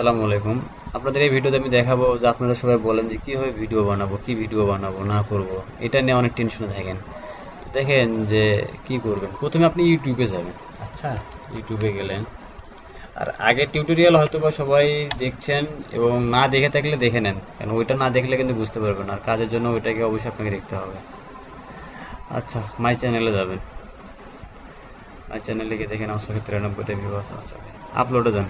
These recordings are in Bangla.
আসসালামু আলাইকুম। আপনাদের এই ভিডিওতে আমি দেখাবো যে আপনারা সবাই বলেন যে কিভাবে ভিডিও বানাবো, কি ভিডিও বানাবো না করব। এটা নিয়ে অনেক টেনশনে থাকেন। তো দেখেন যে কি করবেন। প্রথমে আপনি ইউটিউবে যাবেন। আচ্ছা, ইউটিউবে গেলেন। আর আগের টিউটোরিয়াল হয়তো বা সবাই দেখছেন এবং না দেখে থাকলে দেখে নেন। কারণ ওইটা না দেখলে কিন্তু বুঝতে পারবেন না। আর কাজের জন্য ওইটাকে অবশ্যই আপনাকে দেখতে হবে। আচ্ছা, মাই চ্যানেলে যাবেন। মাই চ্যানেলে গিয়ে দেখেন 993টা ভিউ আছে। আচ্ছা, আপলোডে যান।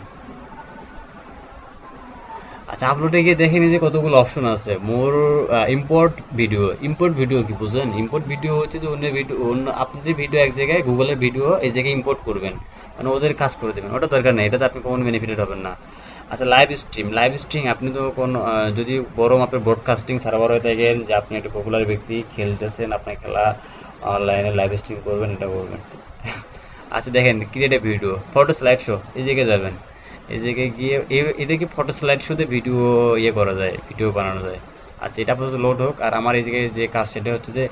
আচ্ছা, আপলোডে গিয়ে দেখেন এই যে কতগুলো অপশন আছে। মোর ইম্পোর্ট ভিডিও কি বুঝেন? ইম্পোর্ট ভিডিও হচ্ছে যে অন্য ভিডিও, অন্য আপনাদের ভিডিও এক জায়গায়, গুগলের ভিডিও এই জায়গায় ইম্পোর্ট করবেন, মানে ওদের কাজ করে দেবেন। ওটা দরকার নেই, এটাতে আপনি কোনো বেনিফিটেড হবেন না। আচ্ছা, লাইভ স্ট্রিম আপনি তো কোন যদি বড় মাপের ব্রডকাস্টিং সার্ভার হয়ে থাকেন, যে আপনি একটা পপুলার ব্যক্তি খেলতেছেন, আপনার খেলা অনলাইনে লাইভ স্ট্রিম করবেন, এটা করবেন। আচ্ছা দেখেন, create a video, photo slide show, এই জায়গায় যাবেন। এই জায়গায় গিয়ে এটা কি ফটো স্লাইড শোতে ভিডিও ইয়ে করা যায়, ভিডিও বানানো যায়। আচ্ছা, এটা আপাতত লোড হোক। আর আমার এই জায়গায় যে কাজ সেটা হচ্ছে যে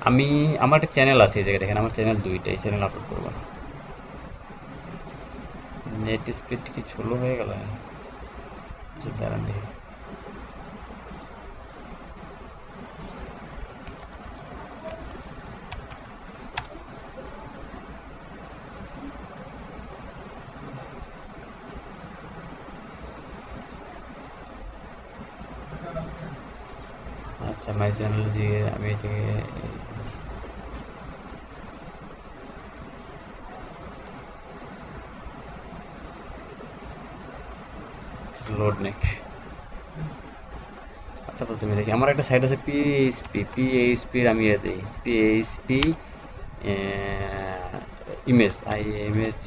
আমি, আমার একটা চ্যানেল আছে এই জায়গায় দেখেন, আমার চ্যানেল দুইটা, এই চ্যানেল আপলোড করবো। নেট স্পিড কি ছোলো হয়ে গেল? আচ্ছা, দাঁড়ান দেখি। আচ্ছা, মাই চ্যানেল দিয়ে আমি এটাকে লোড নেক। আচ্ছা, প্রথমে দেখি আমার একটা সাইট আছে পিএইচপির, আমি এ দিই পিএইচপি ইমেজ, IMAG।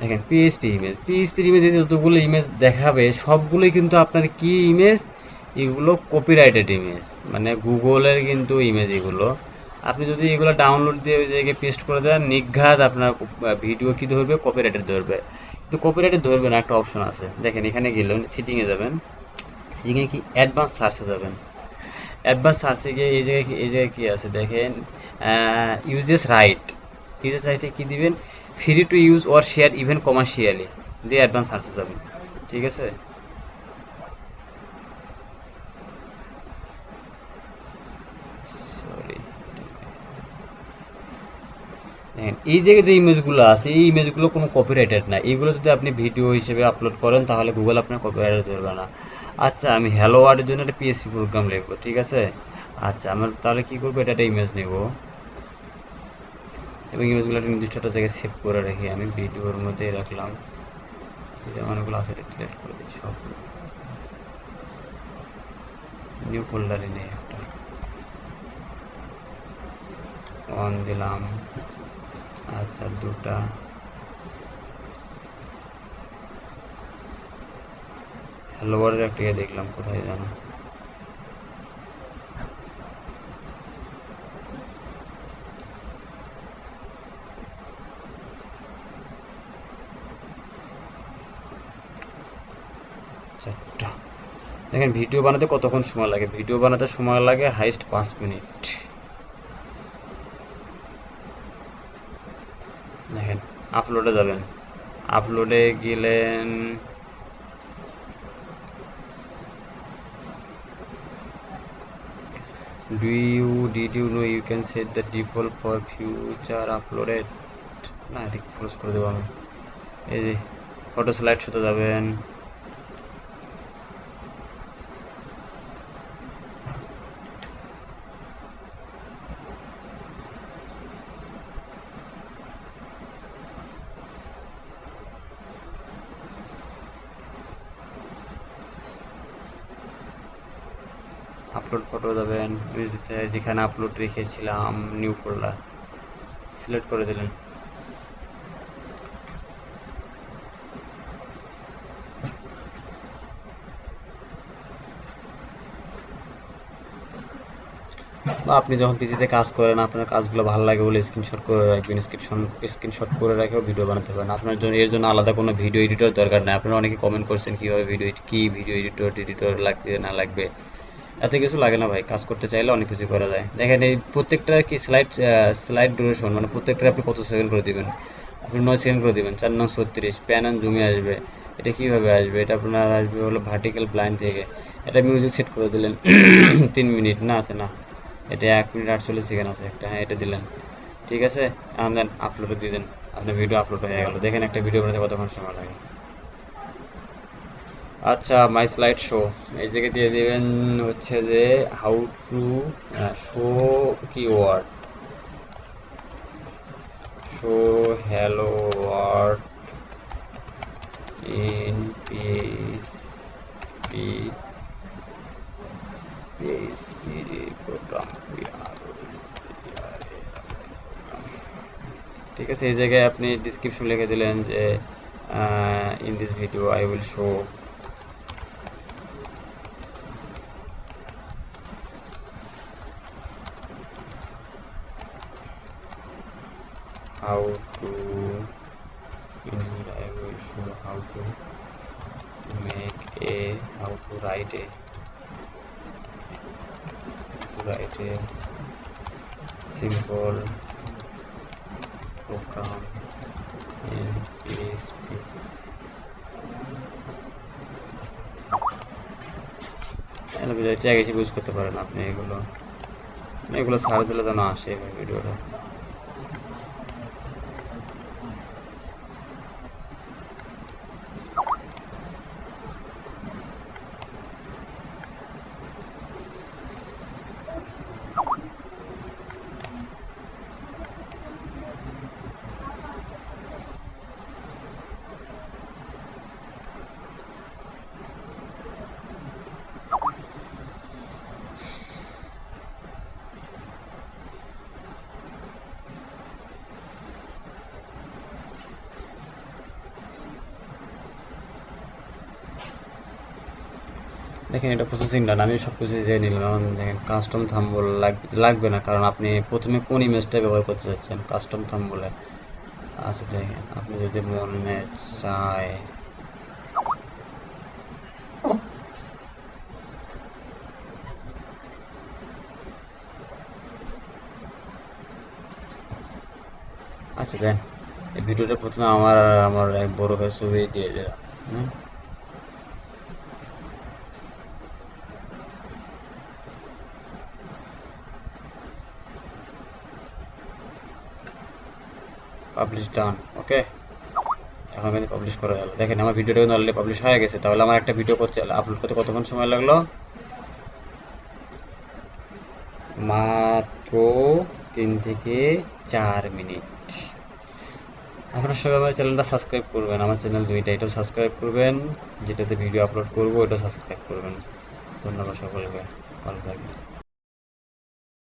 দেখেন পিএইচপির ইমেজ, যতগুলো ইমেজ দেখাবে সবগুলোই কিন্তু আপনার কি ইমেজ, এগুলো কপিরাইটেড ইমেজ, মানে গুগলের কিন্তু ইমেজ এগুলো। আপনি যদি এগুলো ডাউনলোড দিয়ে ওই জায়গায় পেস্ট করে দেন, নির্ঘাত আপনার ভিডিও কি ধরবে, কপিরাইটেড ধরবে। কিন্তু কপিরাইটেড ধরবে না, একটা অপশন আছে দেখেন, এখানে গেলেন সিটিংয়ে যাবেন। সিটিংয়ে কি অ্যাডভান্স সার্চে যাবেন। অ্যাডভান্স সার্চে গিয়ে এই জায়গায় কি আছে দেখেন, ইউজেস রাইট। ইউজেস রাইটে কি দিবেন, free to use or share even commercially, দিয়ে অ্যাডভান্স সার্চে যাবেন। ঠিক আছে। সরি, দেখেন এই জায়গায় যে ইমেজগুলো আছে, এই ইমেজগুলো কোনো কপিরাইটেড না। এইগুলো যদি আপনি ভিডিও হিসেবে আপলোড করেন তাহলে গুগল আপনার কপিরাইট ধরবে না। আচ্ছা, আমি হ্যালো ওয়ার্ডের জন্য একটা PHP প্রোগ্রাম লিখবো, ঠিক আছে। আচ্ছা, আমার তাহলে কি করবো, এটা একটা ইমেজ নেব এবং ইমেজগুলো একটা নির্দিষ্ট একটা জায়গায় সেভ করে রাখি। আমি ভিডিওর মধ্যেই রাখলাম। যে অনেকগুলো আছে, ডিলিট করে দিই সব। নিউ ফোল্ডারে নেই, একটা অন দিলাম। আচ্ছা, দুটা হ্যালো ওয়ার্ল্ডের একটা ইয়ে দেখলাম, কোথায় জানো। চারটা। দেখেন ভিডিও বানাতে কতক্ষণ সময় লাগে, ভিডিও বানাতে সময় লাগে হাইস্ট 5 মিনিট। দেখেন, আপলোডে যাবেন। আপলোডে গেলেন, did you know you can set the default for future uploaded. না, এটা ক্লোজ করে দেবো আমি। এই যে ফটো স্লাইড শোতে যাবেন। আপলোড ফটো যাবেন, যেখানে আপলোড রেখেছিলাম নিউ ফোল্ডার সিলেক্ট করে দিলেন। বা আপনি যখন পিসিতে কাজ করেন, আপনার কাজগুলো ভালো লাগে বলে স্ক্রিনশট করে রাখবেন। স্ক্রিনশট করে রেখেও ভিডিও বানাতে পারেন। আপনার জন্য এর জন্য আলাদা কোনো ভিডিও এডিটর দরকার নেই। আপনারা অনেকে কমেন্ট করছেন কীভাবে ভিডিও এডিটর লাগবে না লাগবে। এত কিছু লাগে না ভাই, কাজ করতে চাইলে অনেক কিছু করা যায়। দেখেন এই প্রত্যেকটা কি স্লাইড ডিউরেশন, মানে প্রত্যেকটা আপনি কত সেকেন্ড করে দিবেন, আপনি 9 সেকেন্ড করে দিবেন, 4 9 36 প্যান অ্যান্ড জুমে আসবে। এটা কিভাবে আসবে, এটা আপনার আসবে হলো ভার্টিক্যাল ব্লাইন্ড থেকে। এটা মিউজিক সেট করে দিলেন 3 মিনিট না আছে না, এটা 1 মিনিট 48 সেকেন্ড আছে একটা, হ্যাঁ এটা দিলেন, ঠিক আছে। দেন আপলোডে দিয়ে দেন, আপনার ভিডিও আপলোড হয়ে গেল। দেখেন একটা ভিডিও বানাতে কতক্ষণ সময় লাগে। আচ্ছা, মাই স্লাইড শো এই জায়গায় দিয়ে দিবেন হচ্ছে যে how to show keyword, show hello world in PHP program. ঠিক আছে, এই জায়গায় আপনি ডিসক্রিপশন লিখে দিলেন যে in this video I will show how to I will show how to make a how to write a simple program in PHP. এটা কিছু ইউজ করতে পারেন আপনি, এগুলো সার্চ দিলে যেন আসে ভিডিওটা। দেখেন এটা প্রসেসিং ডান, আমি সব কিছু দিয়ে নিলাম। এখন দেখেন কাস্টম থাম্বনেল লাগবে না, কারণ আপনি প্রথমে কোন ইমেজটা ব্যবহার করতে চাচ্ছেন কাস্টম থাম্বনেলে। আচ্ছা দেখেন আপনি যদি মনে চায় আচ্ছা দেন এই ভিডিওটা প্রথমে আমার এক বড় ভাইয়ের ছবি দিয়ে দিলাম। পাবলিশ ডান, ওকে। এখন কিন্তু পাবলিশ করা গেল। দেখেন আমার ভিডিওটা কিন্তু অলরেডি পাবলিশ হয়ে গেছে। তাহলে আমার একটা ভিডিও করতে আপলোড করতে কতক্ষণ সময় লাগলো? মাত্র 3 থেকে 4 মিনিট। আপনারা সবাই আমার চ্যানেলটা সাবস্ক্রাইব করবেন, আমার চ্যানেল দুইটা, এটাও সাবস্ক্রাইব করবেন, যেটাতে ভিডিও আপলোড করবো ওটা সাবস্ক্রাইব করবেন। ধন্যবাদ সকলকে, ভালো থাকবেন।